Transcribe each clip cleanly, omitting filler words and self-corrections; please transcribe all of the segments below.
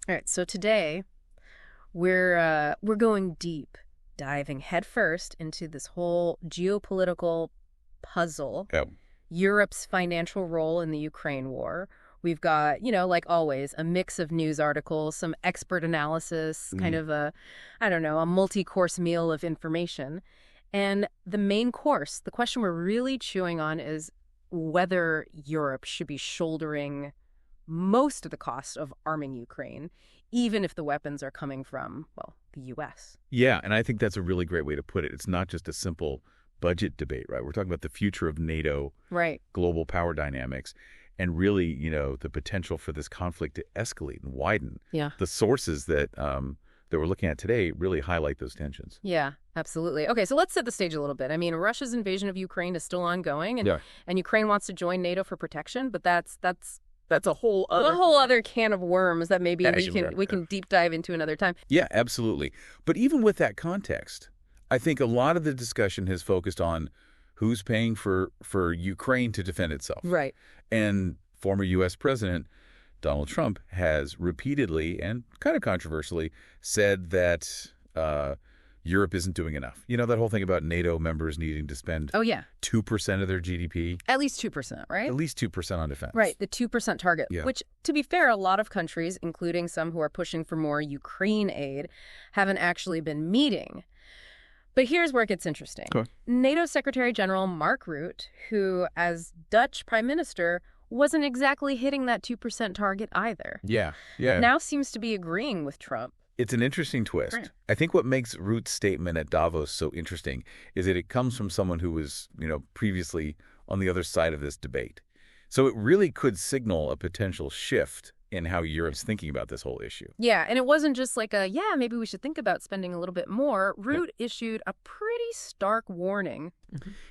All right, so today we're going deep, diving headfirst into this whole geopolitical puzzle, Yeah. Europe's financial role in the Ukraine war. We've got, like always, a mix of news articles, some expert analysis, kind of I don't know, a multi-course meal of information. And the main course, the question we're really chewing on is whether Europe should be shouldering most of the cost of arming Ukraine, even if the weapons are coming from, well, the U.S. Yeah, and I think that's a really great way to put it. It's not just a simple budget debate, right? We're talking about the future of NATO, Right. global power dynamics, and really, the potential for this conflict to escalate and widen. Yeah. The sources that we're looking at today really highlight those tensions. Yeah, absolutely. Okay, so let's set the stage a little bit. I mean, Russia's invasion of Ukraine is still ongoing, and Ukraine wants to join NATO for protection, but that's a whole other can of worms that maybe Yeah, we can deep dive into another time. Yeah, absolutely. But even with that context, I think a lot of the discussion has focused on who's paying for Ukraine to defend itself. Right. And former U.S. President Donald Trump has repeatedly and kind of controversially said that Europe isn't doing enough. You know, that whole thing about NATO members needing to spend 2% of their GDP. At least 2%, right? At least 2% on defense. Right, the 2% target, Yeah. which, to be fair, a lot of countries, including some who are pushing for more Ukraine aid, haven't actually been meeting. But here's where it gets interesting. Okay. NATO Secretary General Mark Rutte, who, as Dutch Prime Minister, wasn't exactly hitting that 2% target either, Yeah. now seems to be agreeing with Trump. It's an interesting twist. Right. I think what makes Rutte's statement at Davos so interesting is that it comes from someone who was, previously on the other side of this debate. So it really could signal a potential shift in how Europe's thinking about this whole issue. Yeah, and it wasn't just like maybe we should think about spending a little bit more. Rutte issued a pretty stark warning.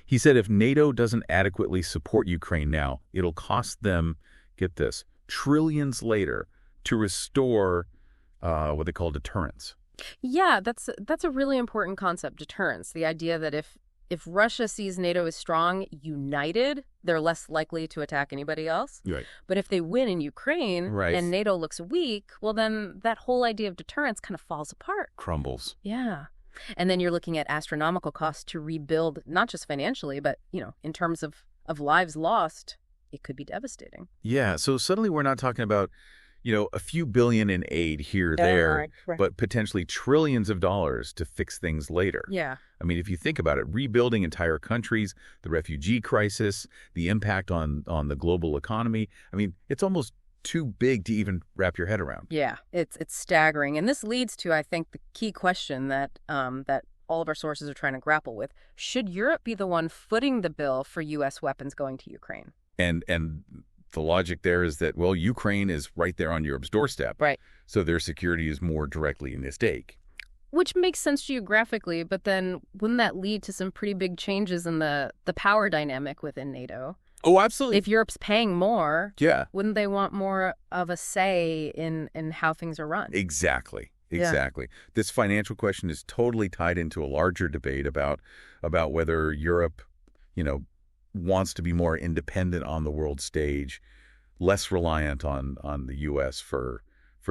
He said if NATO doesn't adequately support Ukraine now, it'll cost them, get this, trillions later to restore what they call deterrence. Yeah, that's a really important concept, deterrence. The idea that if Russia sees NATO as strong, united, they're less likely to attack anybody else. Right. But if they win in Ukraine Right. and NATO looks weak, well, then that whole idea of deterrence kind of falls apart. Crumbles. Yeah. And then you're looking at astronomical costs to rebuild, not just financially, but, in terms of lives lost, it could be devastating. Yeah, so suddenly we're not talking about, a few billion in aid here or there, right. but potentially trillions of dollars to fix things later. Yeah. I mean, if you think about it, rebuilding entire countries, the refugee crisis, the impact on the global economy, I mean, it's almost too big to even wrap your head around. Yeah, it's staggering. And this leads to, I think, the key question that all of our sources are trying to grapple with. Should Europe be the one footing the bill for U.S. weapons going to Ukraine? And the logic there is that, well, Ukraine is right there on Europe's doorstep. Right. So their security is more directly in their stake. Which makes sense geographically, but then wouldn't that lead to some pretty big changes in the power dynamic within NATO? Oh, absolutely. If Europe's paying more, Yeah. wouldn't they want more of a say in how things are run? Exactly. Yeah. This financial question is totally tied into a larger debate about whether Europe, wants to be more independent on the world stage, less reliant on the U.S. for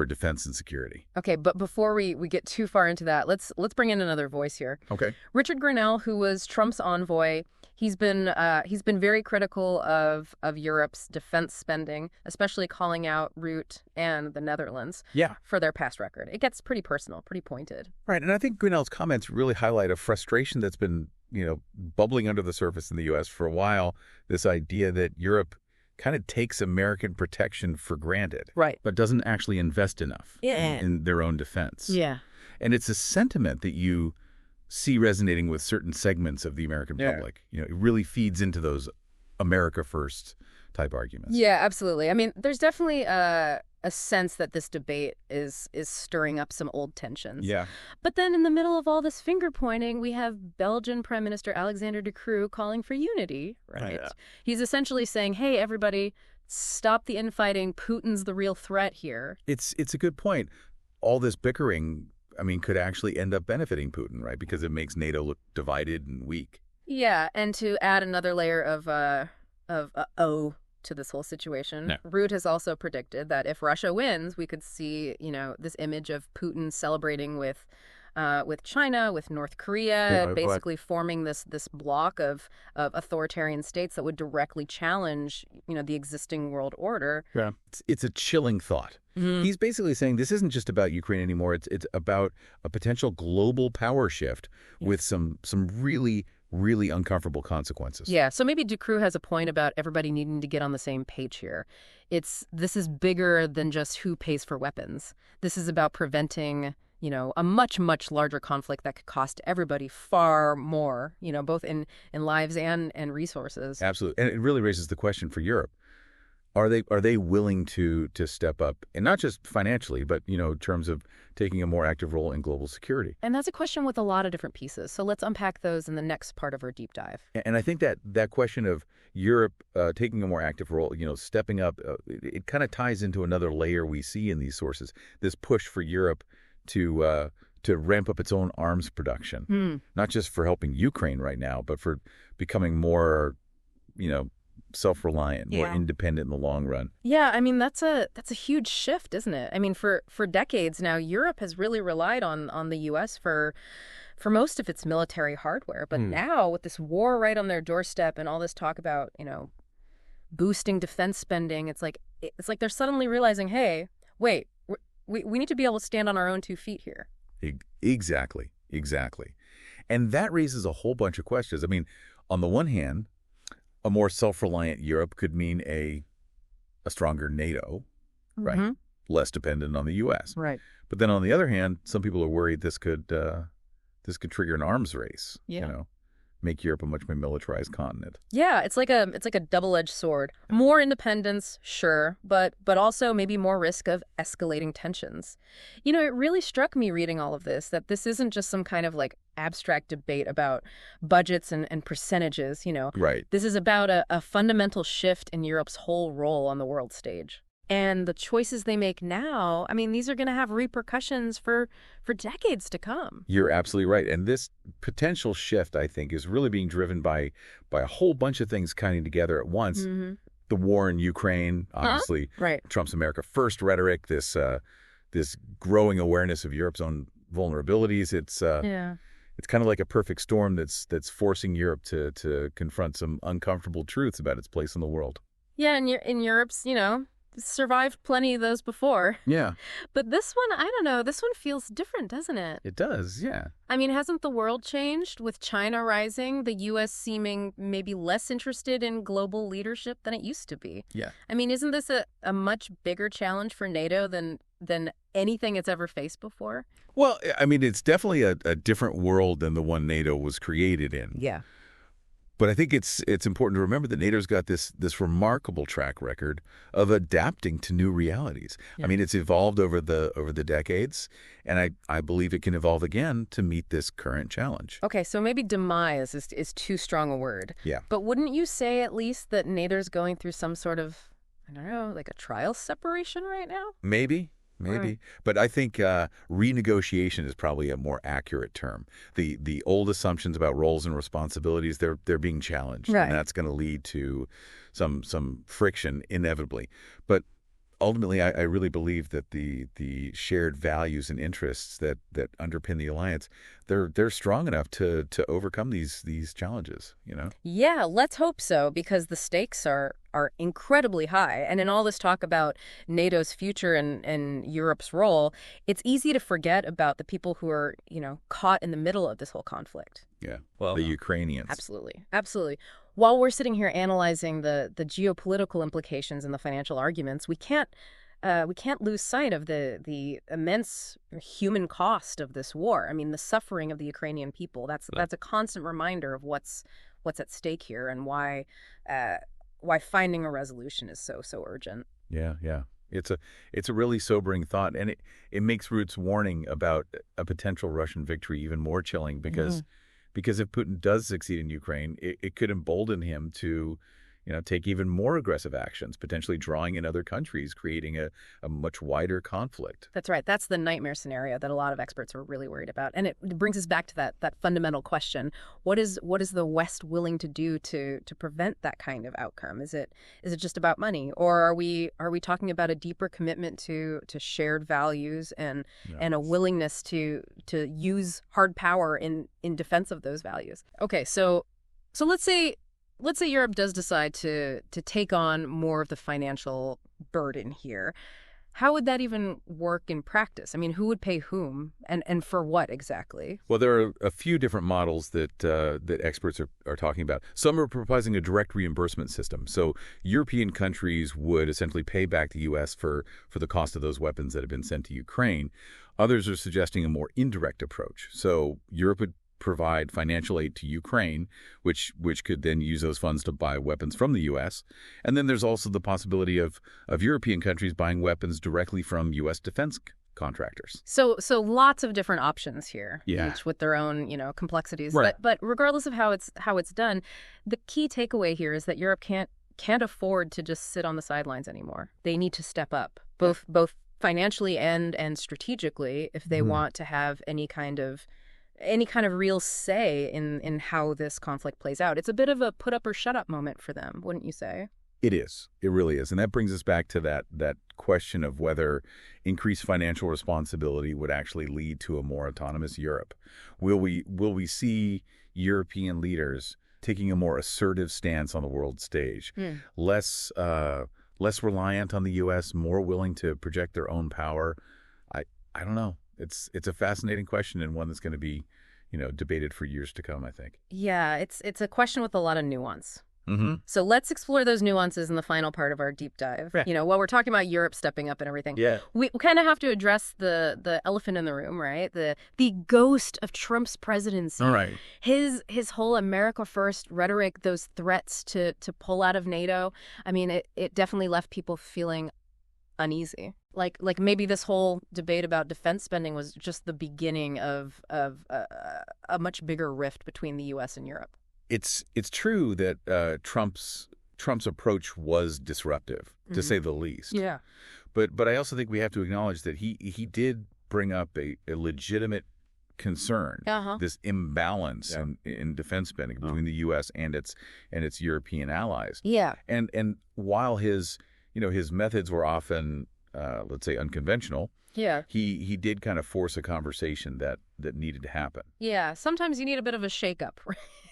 defense and security. Okay, but before we get too far into that, let's bring in another voice here. Okay. Richard Grenell, who was Trump's envoy, he's been very critical of Europe's defense spending, especially calling out Rutte and the Netherlands for their past record. It gets pretty personal, pretty pointed. Right, and I think Grenell's comments really highlight a frustration that's been, bubbling under the surface in the U.S. for a while, this idea that Europe kind of takes American protection for granted. Right. But doesn't actually invest enough in their own defense. Yeah. And it's a sentiment that you see resonating with certain segments of the American public. It really feeds into those America first type arguments. Yeah, absolutely. I mean, there's definitely a sense that this debate is stirring up some old tensions. Yeah. But then in the middle of all this finger pointing, we have Belgian Prime Minister Alexander De Croo calling for unity, right? Yeah. He's essentially saying, hey, everybody, stop the infighting. Putin's the real threat here. It's a good point. All this bickering, could actually end up benefiting Putin, right? Because it makes NATO look divided and weak. Yeah, and to add another layer of to this whole situation. No. Root has also predicted that if Russia wins, we could see, this image of Putin celebrating with China, with North Korea, basically forming this bloc of authoritarian states that would directly challenge, the existing world order. Yeah. It's a chilling thought. He's basically saying this isn't just about Ukraine anymore. It's about a potential global power shift with some really, really uncomfortable consequences. Yeah, so maybe Ducreux has a point about everybody needing to get on the same page here. This is bigger than just who pays for weapons. This is about preventing, a much, much larger conflict that could cost everybody far more, both in lives and resources. Absolutely. And it really raises the question for Europe. Are they willing to step up, and not just financially, but in terms of taking a more active role in global security? And that's a question with a lot of different pieces. So let's unpack those in the next part of our deep dive. And I think that question of Europe taking a more active role, stepping up, it kind of ties into another layer we see in these sources. This push for Europe to ramp up its own arms production, not just for helping Ukraine right now, but for becoming more, self-reliant, more independent in the long run. Yeah, I mean, that's a huge shift, isn't it? I mean, for decades now, Europe has really relied on the U.S. for most of its military hardware. But now, with this war right on their doorstep and all this talk about, boosting defense spending, it's like they're suddenly realizing, hey, wait, we need to be able to stand on our own 2 feet here. Exactly. And that raises a whole bunch of questions. I mean, on the one hand, a more self-reliant Europe could mean a stronger NATO, right? Less dependent on the U.S. Right. But then on the other hand, some people are worried this could trigger an arms race. Make Europe a much more militarized continent. Yeah, it's like a double-edged sword. More independence, sure, but also maybe more risk of escalating tensions. It really struck me reading all of this that this isn't just some kind of abstract debate about budgets and percentages, Right. This is about a fundamental shift in Europe's whole role on the world stage. And the choices they make now, I mean, these are going to have repercussions for decades to come. You're absolutely right. And this potential shift, I think, is really being driven by a whole bunch of things coming together at once. The war in Ukraine, obviously, right. Trump's America First rhetoric, this growing awareness of Europe's own vulnerabilities. It's kind of like a perfect storm that's forcing Europe to confront some uncomfortable truths about its place in the world. Yeah, and in Europe's, survived plenty of those before. Yeah. But this one, I don't know, this one feels different, doesn't it? It does, yeah. I mean, hasn't the world changed with China rising, the U.S. seeming maybe less interested in global leadership than it used to be? Yeah. I mean, isn't this a much bigger challenge for NATO than anything it's ever faced before? Well, I mean, it's definitely a different world than the one NATO was created in. Yeah. But I think it's important to remember that NATO's got this remarkable track record of adapting to new realities. Yeah. I mean, it's evolved over the decades, and I believe it can evolve again to meet this current challenge. Okay, so maybe demise is too strong a word. Yeah. But wouldn't you say at least that NATO's going through some sort of, I don't know, like a trial separation right now? Maybe. Right. But I think renegotiation is probably a more accurate term. The old assumptions about roles and responsibilities, they're being challenged. Right. And that's going to lead to some friction inevitably. But ultimately, I really believe that the shared values and interests that underpin the alliance, they're strong enough to overcome these challenges, Yeah, let's hope so, because the stakes are incredibly high. And in all this talk about NATO's future and Europe's role, it's easy to forget about the people who are, caught in the middle of this whole conflict. Yeah, well, the Ukrainians. Absolutely. While we're sitting here analyzing the geopolitical implications and the financial arguments, we can't lose sight of the immense human cost of this war. I mean, the suffering of the Ukrainian people. That's a constant reminder of what's at stake here and why finding a resolution is so urgent. Yeah. It's a really sobering thought, and it makes Root's warning about a potential Russian victory even more chilling because if Putin does succeed in Ukraine, it could embolden him to take even more aggressive actions, potentially drawing in other countries, creating a much wider conflict. That's right. That's the nightmare scenario that a lot of experts are really worried about. And it brings us back to that fundamental question. What is the West willing to do to prevent that kind of outcome? Is it just about money? Or are we talking about a deeper commitment to shared values and a willingness to use hard power in defense of those values? Okay, so let's say Europe does decide to take on more of the financial burden here. How would that even work in practice? I mean, who would pay whom and for what exactly? Well, there are a few different models that experts are talking about. Some are proposing a direct reimbursement system. So European countries would essentially pay back the U.S. for the cost of those weapons that have been sent to Ukraine. Others are suggesting a more indirect approach. So Europe would provide financial aid to Ukraine, which could then use those funds to buy weapons from the U.S. And then there's also the possibility of European countries buying weapons directly from U.S. defense contractors. So lots of different options here, Yeah. each with their own, complexities. Right. But regardless of how it's done, the key takeaway here is that Europe can't afford to just sit on the sidelines anymore. They need to step up, both financially and strategically, if they want to have any kind of real say in how this conflict plays out. It's a bit of a put up or shut up moment for them, wouldn't you say? It is. It really is. And that brings us back to that question of whether increased financial responsibility would actually lead to a more autonomous Europe. Will we see European leaders taking a more assertive stance on the world stage, less reliant on the U.S., more willing to project their own power? I don't know. It's a fascinating question and one that's going to be, debated for years to come, I think. Yeah, it's a question with a lot of nuance. Mm-hmm. So let's explore those nuances in the final part of our deep dive. Yeah. While we're talking about Europe stepping up and everything, Yeah. we kind of have to address the elephant in the room, right? The ghost of Trump's presidency. All right. His whole America First rhetoric, those threats to pull out of NATO. I mean, it definitely left people feeling uneasy. Like maybe this whole debate about defense spending was just the beginning of a much bigger rift between the U.S. and Europe. It's true that Trump's approach was disruptive, to say the least. Yeah. But I also think we have to acknowledge that he did bring up a legitimate concern, this imbalance in defense spending between the U.S. and its European allies. Yeah. And while his methods were often let's say unconventional, he did kind of force a conversation that needed to happen. Yeah, sometimes you need a bit of a shakeup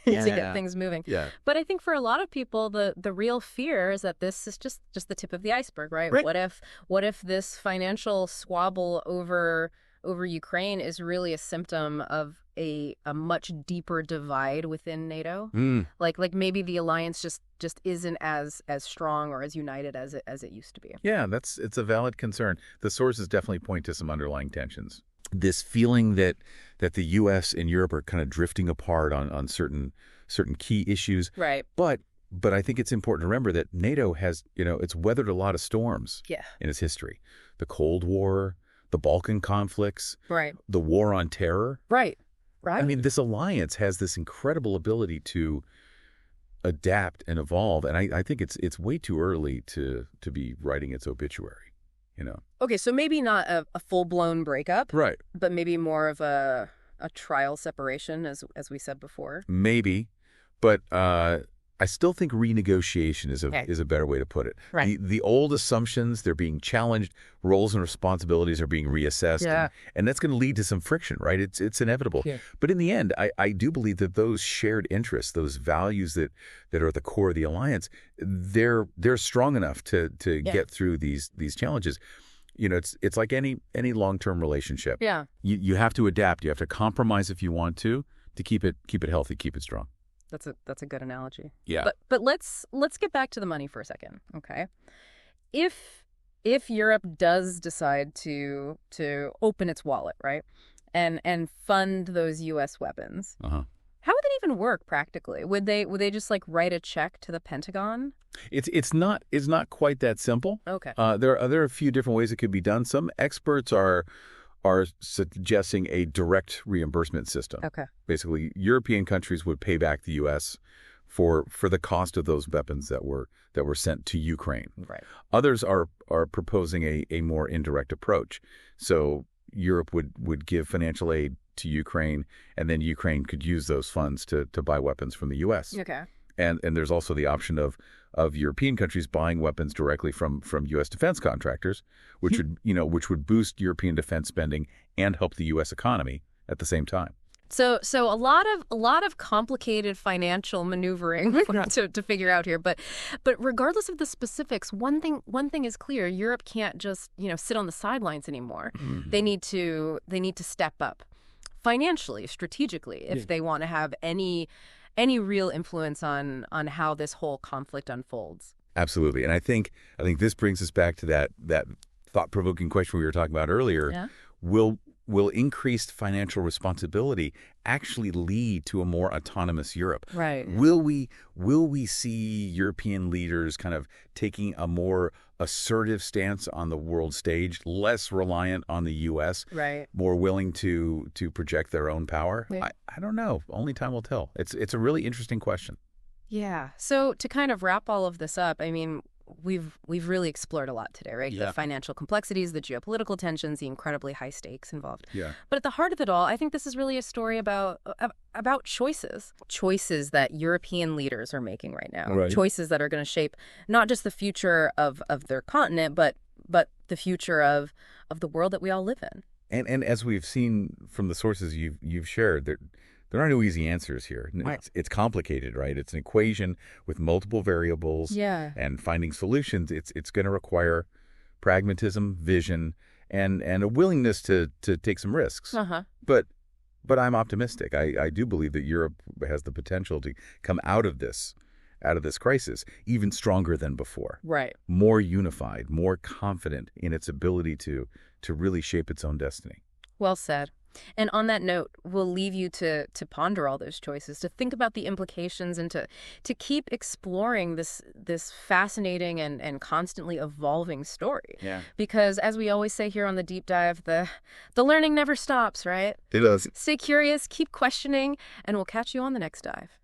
to get things moving. Yeah. But I think for a lot of people, the real fear is that this is just the tip of the iceberg, right? What if this financial squabble over Ukraine is really a symptom of a much deeper divide within NATO? Like maybe the alliance just isn't as strong or as united as it used to be. Yeah, it's a valid concern. The sources definitely point to some underlying tensions. This feeling that the U.S. and Europe are kind of drifting apart on certain key issues. Right. But I think it's important to remember that NATO has, it's weathered a lot of storms in its history. The Cold War, the Balkan conflicts, right, the war on terror. Right. I mean, this alliance has this incredible ability to adapt and evolve, and I think it's way too early to be writing its obituary, Okay, so maybe not a full-blown breakup. Right. But maybe more of a trial separation, as we said before. Maybe, but I still think renegotiation is a better way to put it. Right. The old assumptions, they're being challenged, roles and responsibilities are being reassessed, and that's going to lead to some friction, right? It's inevitable. Yeah. But in the end, I do believe that those shared interests, those values that are at the core of the alliance, they're strong enough to get through these challenges. It's like any long-term relationship. Yeah. You have to adapt. You have to compromise if you want to keep it healthy, keep it strong. That's a good analogy. Yeah. But let's get back to the money for a second, okay? If Europe does decide to open its wallet, right, and fund those U.S. weapons, how would that even work practically? Would they just write a check to the Pentagon? It's not quite that simple. Okay. There are a few different ways it could be done. Some experts are suggesting a direct reimbursement system. Okay. Basically, European countries would pay back the U.S. for the cost of those weapons that were sent to Ukraine. Right. Others are proposing a more indirect approach. So Europe would give financial aid to Ukraine, and then Ukraine could use those funds to buy weapons from the U.S. Okay. And there's also the option of European countries buying weapons directly from U.S. defense contractors, which would boost European defense spending and help the U.S. economy at the same time. So a lot of complicated financial maneuvering to figure out here, but regardless of the specifics, one thing is clear: Europe can't just sit on the sidelines anymore. Mm-hmm. They need to step up financially, strategically, if they want to have any real influence on how this whole conflict unfolds. Absolutely, and I think this brings us back to that thought-provoking question we were talking about earlier. Yeah. Will increased financial responsibility actually lead to a more autonomous Europe? Right. Will we see European leaders kind of taking a more assertive stance on the world stage, less reliant on the U.S., right, more willing to project their own power? Yeah. I don't know. Only time will tell. It's a really interesting question. Yeah. So to kind of wrap all of this up, I mean, we've really explored a lot today, right? Yeah. The financial complexities, the geopolitical tensions, the incredibly high stakes involved. Yeah. But at the heart of it all, I think this is really a story about choices that European leaders are making right now. Right. Choices that are going to shape not just the future of their continent, but the future of the world that we all live in. And as we've seen from the sources you've shared, there are no easy answers here. Right. It's complicated, right? It's an equation with multiple variables. Yeah. And finding solutions, it's going to require pragmatism, vision, and a willingness to take some risks. Uh-huh. But I'm optimistic. I do believe that Europe has the potential to come out of this crisis even stronger than before. Right. More unified, more confident in its ability to really shape its own destiny. Well said. And on that note, we'll leave you to ponder all those choices, to think about the implications, and to keep exploring this fascinating and constantly evolving story. Yeah. Because as we always say here on the Deep Dive, the learning never stops, right? It does. Stay curious, keep questioning, and we'll catch you on the next dive.